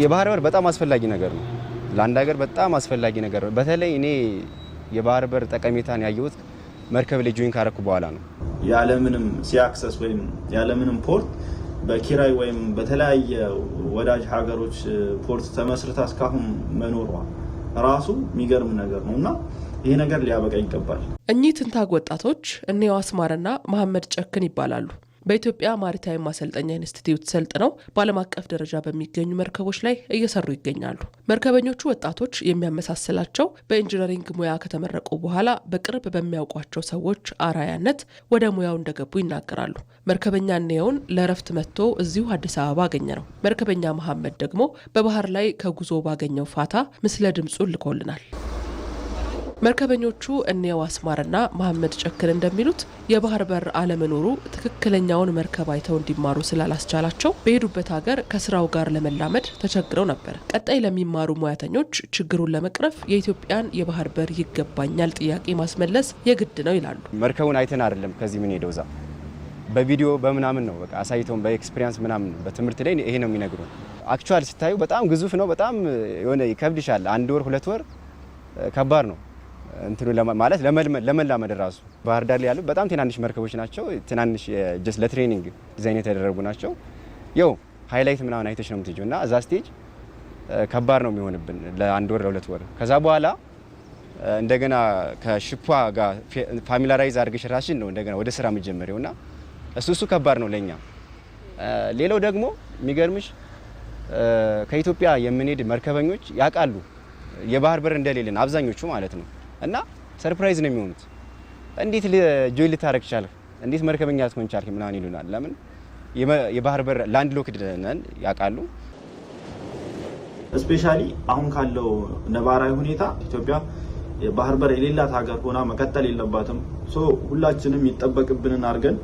የባህር በር በጣም አስፈላጊ ነገር ነው። ለአንድ ሀገር በጣም አስፈላጊ ነገር ነው። በተለይ እኔ የባህር በር ጠቀሜታን ያየሁት መርከብ ላይ ጆይን ካረኩ በኋላ ነው። ያለምንም ሲአክሰስ ወይም ያለምንም ፖርት በኪራይ ወይም በተለያየ ወዳጅ ሀገሮች ፖርት ተመስርታ እስካሁን መኖሯ ራሱ የሚገርም ነገር ነውና ይሄ ነገር ሊያበቃ ይገባል። እኚህ ትንታግ ወጣቶች እኔው አስማርና መሐመድ ጨክን ይባላሉ። በኢትዮጵያ ማሪታይም ማሰልጠኛ ኢንስቲትዩት ሰልጥነው በዓለም አቀፍ ደረጃ በሚገኙ መርከቦች ላይ እየሰሩ ይገኛሉ። መርከበኞቹ ወጣቶች የሚያመሳስላቸው በኢንጂነሪንግ ሙያ ከተመረቁ በኋላ በቅርብ በሚያውቋቸው ሰዎች አራያነት ወደ ሙያው እንደገቡ ይናገራሉ። መርከበኛ እኔውን ለረፍት መጥቶ እዚሁ አዲስ አበባ አገኘ ነው። መርከበኛ መሐመድ ደግሞ በባህር ላይ ከጉዞ ባገኘው ፋታ ምስለ ድምጹን ልኮልናል። መርከበኞቹ እኔው አስማርና መሐመድ ጨክን እንደሚሉት የባህር በር አለመኖሩ ትክክለኛውን መርከብ አይተው እንዲማሩ ስላላስቻላቸው በሄዱበት ሀገር ከስራው ጋር ለመላመድ ተቸግረው ነበር። ቀጣይ ለሚማሩ ሙያተኞች ችግሩን ለመቅረፍ የኢትዮጵያን የባህር በር ይገባኛል ጥያቄ ማስመለስ የግድ ነው ይላሉ። መርከቡን አይተን አይደለም ከዚህ ምን ሄደው ዛ በቪዲዮ በምናምን ነው በቃ አሳይተውን በኤክስፒሪየንስ ምናምን በትምህርት ላይ ይሄ ነው የሚነግሩን። አክቹአሊ ስታዩ በጣም ግዙፍ ነው። በጣም የሆነ ይከብድሻል። 1 ወር 2 ወር ከባድ ነው እንትኑ ማለት ለመላመድ ራሱ። ባህር ዳር ላይ ያሉ በጣም ትናንሽ መርከቦች ናቸው። ትናንሽ ጀስት ለትሬኒንግ ዲዛይን የተደረጉ ናቸው። ያው ሃይላይት ምናምን አይተሽ ነው የምትጂው እና እዛ ስቴጅ ከባድ ነው የሚሆንብን ለ1 ወር ለ2 ወር። ከዛ በኋላ እንደገና ከሽፓ ጋር ፋሚሊያራይዝ አድርገሽ ራስሽን ነው እንደገና ወደ ስራ የምትጀምሪውና እሱ ከባድ ነው ለኛ። ሌላው ደግሞ የሚገርምሽ ከኢትዮጵያ የምንሄድ መርከበኞች ያውቃሉ የባህር በር እንደሌለን አብዛኞቹ ማለት ነው። እና ሰርፕራይዝ ነው የሚሆኑት። እንዴት ጆይ ልታረግ ቻልክ? እንዴት መርከበኛ ልትሆን ቻልክ? ምናምን ይሉናል። ለምን የባህር በር ላንድ ሎክድ ነን ያውቃሉ። ስፔሻሊ አሁን ካለው ነባራዊ ሁኔታ ኢትዮጵያ የባህር በር የሌላት ሀገር ሆና መቀጠል የለባትም። ሁላችንም ይጠበቅብንን አድርገን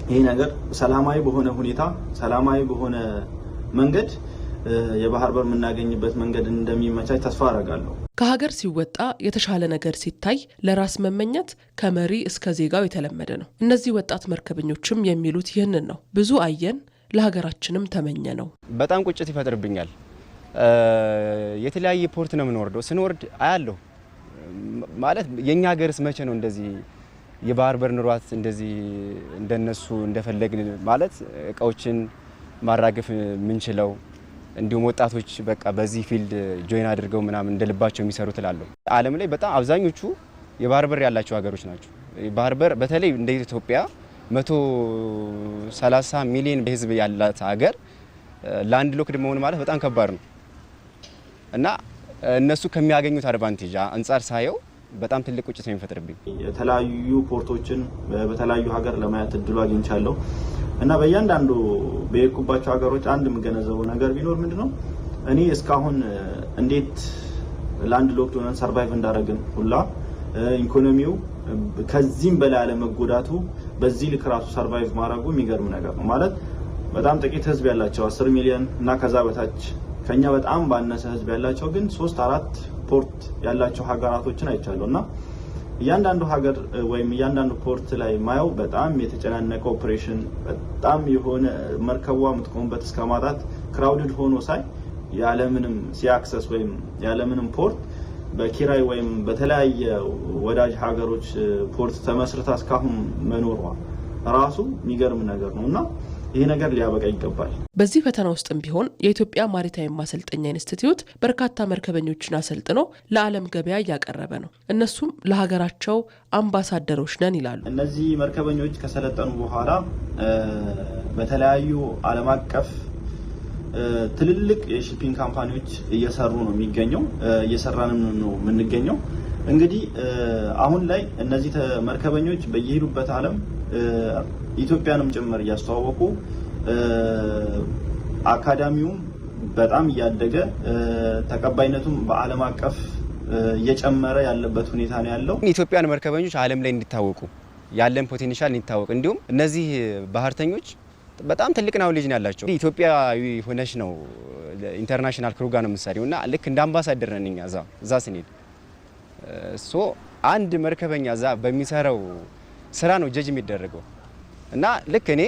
ይሄ ነገር ሰላማዊ በሆነ ሁኔታ ሰላማዊ በሆነ መንገድ የባህር በር የምናገኝበት መንገድ እንደሚመቻች ተስፋ አደርጋለሁ። ከሀገር ሲወጣ የተሻለ ነገር ሲታይ ለራስ መመኘት ከመሪ እስከ ዜጋው የተለመደ ነው። እነዚህ ወጣት መርከበኞችም የሚሉት ይህንን ነው። ብዙ አየን፣ ለሀገራችንም ተመኘ ነው። በጣም ቁጭት ይፈጥርብኛል። የተለያየ ፖርት ነው የምንወርደው። ስንወርድ አያለሁ ማለት የኛ ሀገርስ መቼ ነው እንደዚህ የባህር በር ኑሯት እንደዚህ እንደነሱ እንደፈለግን ማለት እቃዎችን ማራገፍ ምንችለው እንዲሁም ወጣቶች በቃ በዚህ ፊልድ ጆይን አድርገው ምናምን እንደልባቸው የሚሰሩት እላለሁ። ዓለም ላይ በጣም አብዛኞቹ የባህር በር ያላቸው ሀገሮች ናቸው። የባህር በር በተለይ እንደ ኢትዮጵያ 130 ሚሊዮን ህዝብ ያላት ሀገር ላንድ ሎክድ መሆን ማለት በጣም ከባድ ነው እና እነሱ ከሚያገኙት አድቫንቴጅ አንጻር ሳየው በጣም ትልቅ ቁጭት ነው የሚፈጥርብኝ። የተለያዩ ፖርቶችን በተለያዩ ሀገር ለማየት እድሉ አግኝቻለሁ እና በእያንዳንዱ በየኩባቸው ሀገሮች አንድ የምገነዘበው ነገር ቢኖር ምንድነው እኔ እስካሁን እንዴት ላንድ ሎክድ ሆነን ሰርቫይቭ እንዳደረግን ሁላ ኢኮኖሚው ከዚህም በላይ አለመጎዳቱ በዚህ ልክ ራሱ ሰርቫይቭ ማድረጉ የሚገርም ነገር ነው። ማለት በጣም ጥቂት ህዝብ ያላቸው 10 ሚሊዮን እና ከዛ በታች ከኛ በጣም ባነሰ ህዝብ ያላቸው ግን 3-4 ፖርት ያላቸው ሀገራቶችን አይቻለውና እያንዳንዱ ሀገር ወይም እያንዳንዱ ፖርት ላይ ማየው በጣም የተጨናነቀ ኦፕሬሽን በጣም የሆነ መርከቧ የምትቆምበት እስከማጣት ክራውድድ ሆኖ ሳይ ያለምንም ሲአክሰስ ወይም ያለምንም ፖርት በኪራይ ወይም በተለያየ ወዳጅ ሀገሮች ፖርት ተመስርታ እስካሁን መኖሯ ራሱ የሚገርም ነገር ነውና ይሄ ነገር ሊያበቃ ይገባል። በዚህ ፈተና ውስጥም ቢሆን የኢትዮጵያ ማሪታይም ማሰልጠኛ ኢንስቲትዩት በርካታ መርከበኞችን አሰልጥኖ ለዓለም ገበያ እያቀረበ ነው። እነሱም ለሀገራቸው አምባሳደሮች ነን ይላሉ። እነዚህ መርከበኞች ከሰለጠኑ በኋላ በተለያዩ ዓለም አቀፍ ትልልቅ የሺፒንግ ካምፓኒዎች እየሰሩ ነው የሚገኘው እየሰራንም ነው የምንገኘው። እንግዲህ አሁን ላይ እነዚህ መርከበኞች በየሄዱበት ዓለም ኢትዮጵያንም ጭምር እያስተዋወቁ አካዳሚውም በጣም እያደገ ተቀባይነቱም በዓለም አቀፍ እየጨመረ ያለበት ሁኔታ ነው ያለው። ኢትዮጵያን መርከበኞች ዓለም ላይ እንዲታወቁ ያለን ፖቴንሻል እንዲታወቅ እንዲሁም እነዚህ ባህርተኞች በጣም ትልቅ ናውሌጅ ነው ያላቸው። ኢትዮጵያዊ ሆነሽ ነው ኢንተርናሽናል ክሩ ጋር ነው የምትሰሪውና ልክ እንደ አምባሳደር ነን እኛ እዛ ስንሄድ አንድ መርከበኛ እዛ በሚሰራው ስራ ነው ጀጅ የሚደረገው እና ልክ እኔ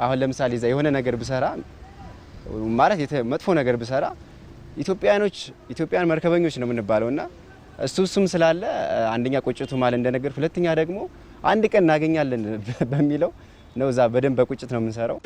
አሁን ለምሳሌ እዛ የሆነ ነገር ብሰራ ማለት መጥፎ ነገር ብሰራ ኢትዮጵያን መርከበኞች ነው የምንባለውና እሱም ስላለ አንደኛ ቁጭቱ ማለት እንደነገር፣ ሁለተኛ ደግሞ አንድ ቀን እናገኛለን በሚለው ነው። እዛ በደንብ በቁጭት ነው የምንሰራው።